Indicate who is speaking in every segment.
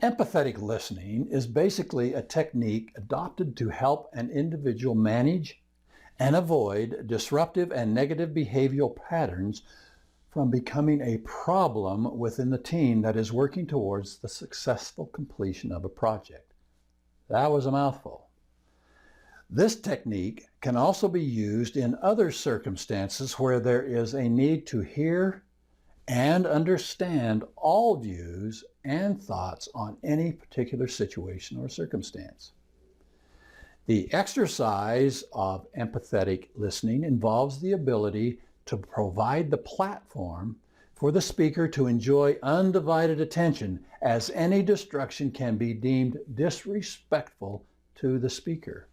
Speaker 1: Empathetic listening is basically a technique adopted to help an individual manage and avoid disruptive and negative behavioral patterns from becoming a problem within the team that is working towards the successful completion of a project. That was a mouthful. This technique can also be used in other circumstances where there is a need to hear and understand all views and thoughts on any particular situation or circumstance. The exercise of empathetic listening involves the ability to provide the platform for the speaker to enjoy undivided attention, as any distraction can be deemed disrespectful to the speaker.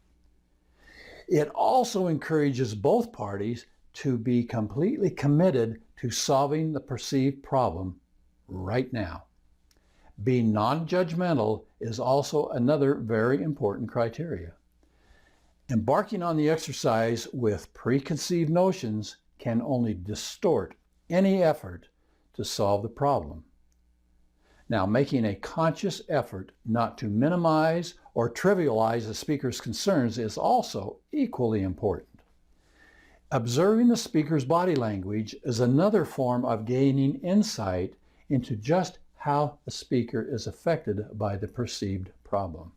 Speaker 1: It also encourages both parties to be completely committed to solving the perceived problem right now. Being non-judgmental is also another very important criteria. Embarking on the exercise with preconceived notions can only distort any effort to solve the problem. Now, making a conscious effort not to minimize or trivialize the speaker's concerns is also equally important. Observing the speaker's body language is another form of gaining insight into just how the speaker is affected by the perceived problem.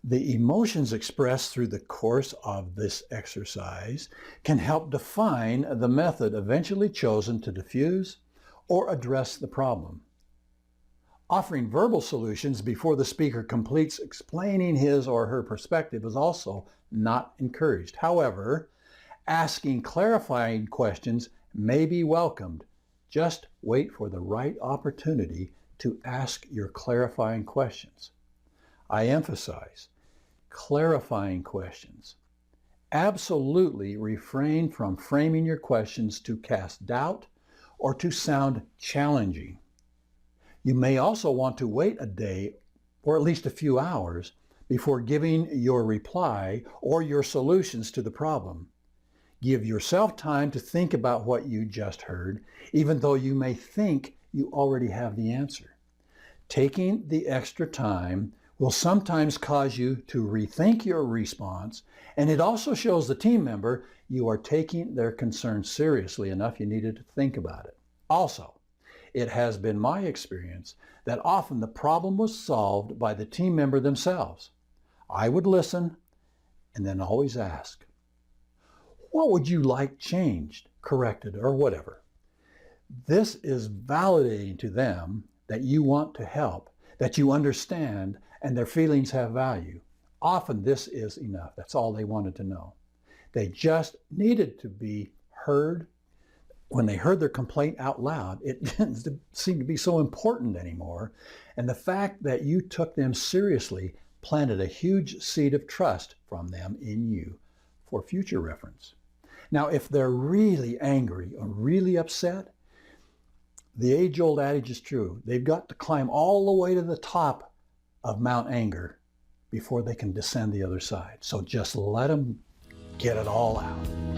Speaker 1: The emotions expressed through the course of this exercise can help define the method eventually chosen to diffuse or address the problem. Offering verbal solutions before the speaker completes explaining his or her perspective is also not encouraged. However, asking clarifying questions may be welcomed. Just wait for the right opportunity to ask your clarifying questions. I emphasize, clarifying questions. Absolutely refrain from framing your questions to cast doubt or to sound challenging. You may also want to wait a day or at least a few hours before giving your reply or your solutions to the problem. Give yourself time to think about what you just heard, even though you may think you already have the answer. Taking the extra time will sometimes cause you to rethink your response, and it also shows the team member you are taking their concerns seriously enough you needed to think about it. Also, it has been my experience that often the problem was solved by the team member themselves. I would listen and then always ask, what would you like changed, corrected, or whatever? This is validating to them that you want to help, that you understand, and their feelings have value. Often this is enough. That's all they wanted to know. They just needed to be heard. When they heard their complaint out loud, it didn't seem to be so important anymore. And the fact that you took them seriously planted a huge seed of trust from them in you for future reference. Now, if they're really angry or really upset, the age-old adage is true. They've got to climb all the way to the top of Mount Anger before they can descend the other side. So just let them get it all out.